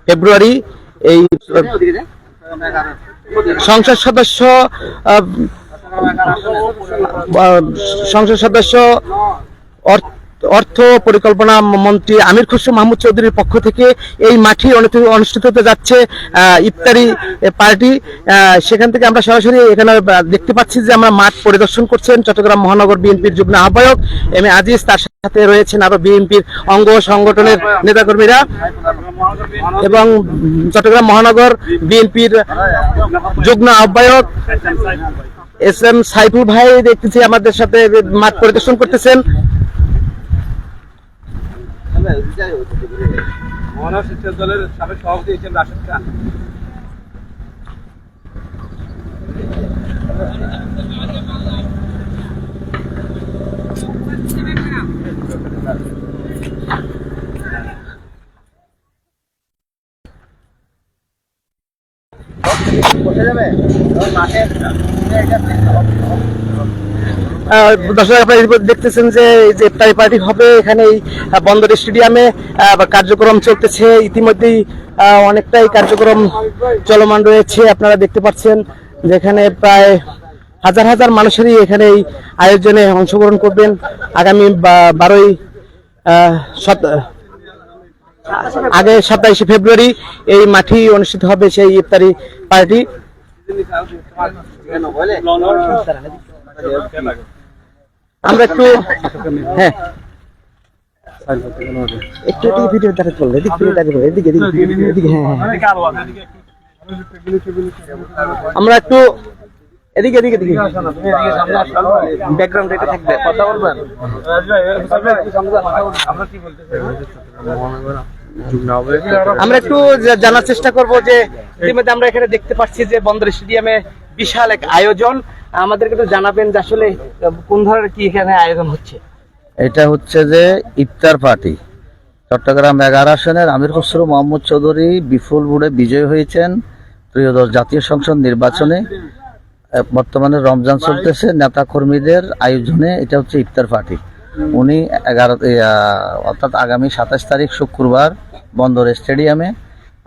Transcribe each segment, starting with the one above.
ফেব্রুয়ারি এই সংসদ সদস্য অর্থ পরিকল্পনা মন্ত্রী আমির খসরু মাহমুদ চৌধুরীর পক্ষ থেকে এই মাঠে অনুষ্ঠিত হতে যাচ্ছে ইফতারি পার্টি। সেখান থেকে আমরা সরাসরি এখানে দেখতে পাচ্ছি যে আমরা মাঠ পরিদর্শন করছেন চট্টগ্রাম মহানগর বিএনপির যুগ্ম আহ্বায়ক এম এ আজিজ, তার সাথে রয়েছেন আরো বিএনপির অঙ্গ সংগঠনের নেতাকর্মীরা এবং চট্টগ্রাম মহানগর বিএনপির যুগ্ম আহ্বায়ক এস এম সাইফুল ভাই দেখতেছি আমাদের সাথে মাঠ পরিদর্শন করতেছেন। দলের সাবেক সভাপতি হিসেবে রাশেদ খান। দর্শক আপনারা দেখতেছেন যে ইফতারি পার্টি হবে এখানে বন্দর স্টেডিয়ামে কার্যক্রম চলতেছে। ইতিমধ্যেই অনেকটাই কার্যক্রম চলমান রয়েছে। আপনারা দেখতে পাচ্ছেন যেখানে প্রায় হাজার হাজার মানুষেরই এখানে এই আয়োজনে অংশগ্রহণ করবেন। আগামী 27 ফেব্রুয়ারি এই মাঠেই অনুষ্ঠিত হবে সেই ইফতারি পার্টি। আমরা একটু একটু ভিডিও দেখা করলে এদিকে আমরা একটু এদিকে ব্যাকগ্রাউন্ড এটা থাকবে, কথা বলবেন। আমরা একটু জানার চেষ্টা করব যে ইতিমধ্যে আমরা এখানে দেখতে পাচ্ছি যে বন্দর স্টেডিয়ামে বিশাল এক আয়োজন। আমাদেরকে একটু জানাবেন যে আসলে কোন ধরনের কি এখানে আয়োজন হচ্ছে। এটা হচ্ছে যে ইফতার পার্টি। চট্টগ্রাম 11 আসনের আমির খসরু মাহমুদ চৌধুরী বিপুল ভোটে বিজয়ী হয়েছেন ত্রয়োদশ জাতীয় সংসদ নির্বাচনে। বর্তমানে রমজান চলতেছে, নেতা কর্মীদের আয়োজনে এটা হচ্ছে ইফতার পার্টি। উনি অর্থাৎ আগামী 27 তারিখ শুক্রবার বন্দর স্টেডিয়ামে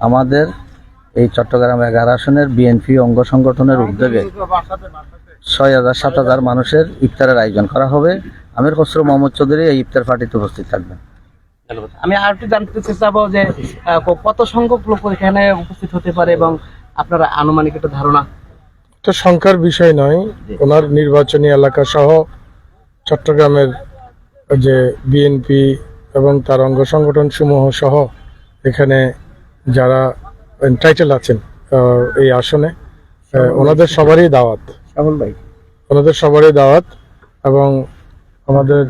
আমাদের এই চট্টগ্রাম 11 আসনের বিএনপি অঙ্গ সংগঠনের উদ্যোগে 6,000-7,000 মানুষের ইফতারের আয়োজন করা হবে। আমির খসরু মাহমুদ চৌধুরী এই ইফতার পার্টিতে উপস্থিত থাকবেন। আমি আর একটু জানতে চাইবো যে কত সংখ্যক লোক এখানে উপস্থিত হতে পারে এবং আপনারা আনুমানিক একটা ধারণা। তো সংখ্যার বিষয় নয়, ওনার নির্বাচনী এলাকা সহ চট্টগ্রামের যে বিএনপি এবং তার অঙ্গ সংগঠন সমূহ সহ এখানে যারা টাইটেল আছেন এই আসনে ওনাদের সবারই দাওয়াত, ওনাদের সবারই দাওয়াত। এবং আমাদের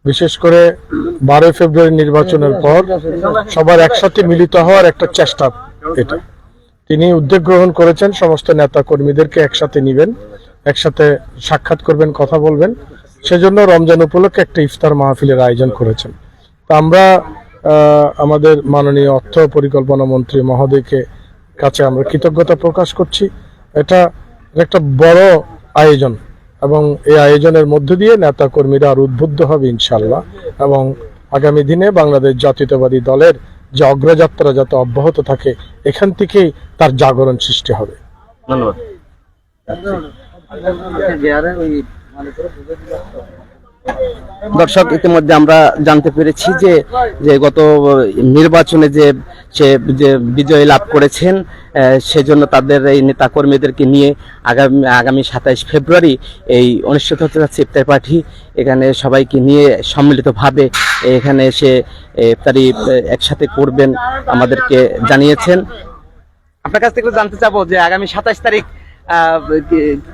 বিশেষ করে 12 ফেব্রুয়ারি নির্বাচনের পর সবার একসাথে মিলিত হওয়ার একটা চেষ্টা, এটা তিনি উদ্যোগ গ্রহণ করেছেন। সমস্ত নেতা কর্মীদেরকে একসাথে নিবেন, একসাথে সাক্ষাৎ করবেন, কথা বলবেন। সেজন্য রমজান উপলক্ষে একটা ইফতার মাহফিলের আয়োজন করেছেন। তা আমরা আমাদের মাননীয় অর্থ পরিকল্পনা মন্ত্রী মহোদয়কে কাছে আমরা কৃতজ্ঞতা প্রকাশ করছি। এটা একটা বড় আয়োজন এবং এই আয়োজনের মধ্য দিয়ে নেতা কর্মীরা আর উদ্বুদ্ধ হবে ইনশাল্লাহ, এবং আগামী দিনে বাংলাদেশ জাতীয়তাবাদী দলের যে অগ্রযাত্রা যাতে অব্যাহত থাকে, এখান থেকেই তার জাগরণ সৃষ্টি হবে। ধন্যবাদ। দর্শক, ইতিমধ্যে আমরা জানতে পেরেছি যে গত নির্বাচনে যে বিজয় লাভ করেছেন সেজন্য তাদের এই নেতা কর্মীদেরকে নিয়ে আগামী 27 ফেব্রুয়ারি এই অনুষ্ঠিত হতে যাচ্ছে ইফতার পার্টি। এখানে সবাইকে নিয়ে সম্মিলিতভাবে এখানে এসে ইফতারি একসাথে করবেন আমাদেরকে জানিয়েছেন। আপনার কাছ থেকে জানতে চাবো যে আগামী 27 তারিখ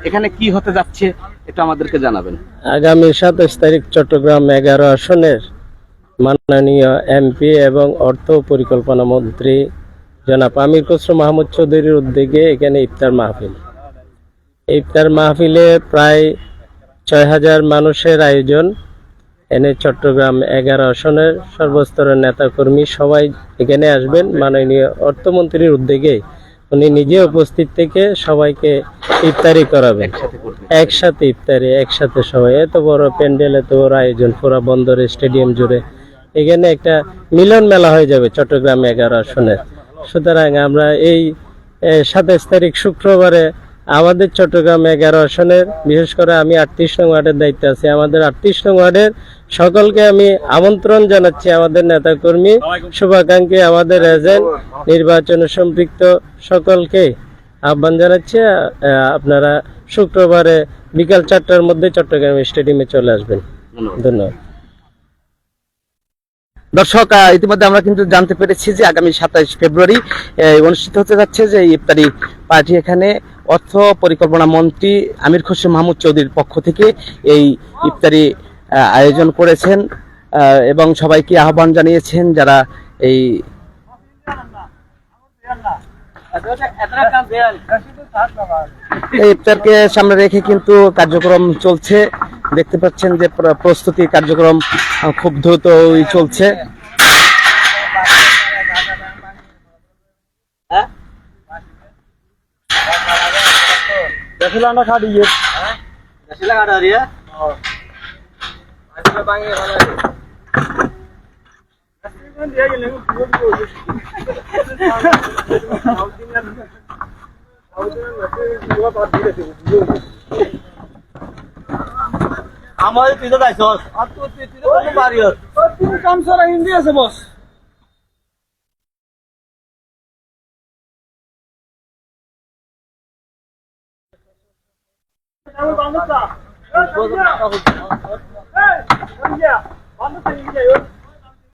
এখানে কি হতে যাচ্ছে একটু আমাদেরকে জানাবেন। আগামী 27 তারিখ চট্টগ্রাম 11 আসনের মাননীয় এমপি এবং অর্থ পরিকল্পনা মন্ত্রী জনাব আমির খসরু মাহমুদ চৌধুরীর উদ্যোগে এখানে ইফতার মাহফিল। ইফতার মাহফিলে প্রায় 6,000 মানুষের আয়োজন। এনে চট্টগ্রাম 11 আসনের সর্বস্তরের নেতাকর্মী সবাই এখানে আসবেন। মাননীয় অর্থমন্ত্রীর উদ্যোগে উনি নিজে উপস্থিত থেকে সবাইকে ইফতারি করাবেন, একসাথে ইফতারি, একসাথে সবাই। এত বড় প্যান্ডেল, এত বড় আয়োজন পুরা বন্দর স্টেডিয়াম জুড়ে, এখানে একটা মিলন মেলা হয়ে যাবে চট্টগ্রাম 11 আসনের। সুতরাং আমরা এই 27 তারিখ শুক্রবারে আমাদের চট্টগ্রাম 11 আসনের, বিশেষ করে আমি 38 নং ওয়ার্ডের দায়িত্বে আছি, আমাদের 38 নং ওয়ার্ডের সকলকে আমি আমন্ত্রণ জানাচ্ছি, আমাদের নেতাকর্মী, শুভাকাঙ্ক্ষী, আমাদের এজেন্ট, নির্বাচনে সম্পৃক্ত সকলকে আহ্বান জানাচ্ছি। আপনারা শুক্রবারে বিকাল 4টার মধ্যে চট্টগ্রাম স্টেডিয়ামে চলে আসবেন। ধন্যবাদ। দর্শক, ইতিমধ্যে আমরা কিন্তু জানতে পেরেছি যে আগামী 27 ফেব্রুয়ারি অনুষ্ঠিত হতে যাচ্ছে যে ইফতারি পার্টি। এখানে অর্থ পরিকল্পনা মন্ত্রী আমির খসরু মাহমুদ চৌধুরীর পক্ষ থেকে এই ইফতারি আয়োজন করেছেন এবং সবাইকে আহ্বান জানিয়েছেন যারা এই ইফতারকে সামনে রেখে কিন্তু কার্যক্রম চলছে। দেখতে পাচ্ছেন যে প্রস্তুতি কার্যক্রম খুব দ্রুতই চলছে। আমার তুই তো যাইছস আর তুই তো বাড়িও তুই কাম সারা হিন্দি আছে বস বান্ধব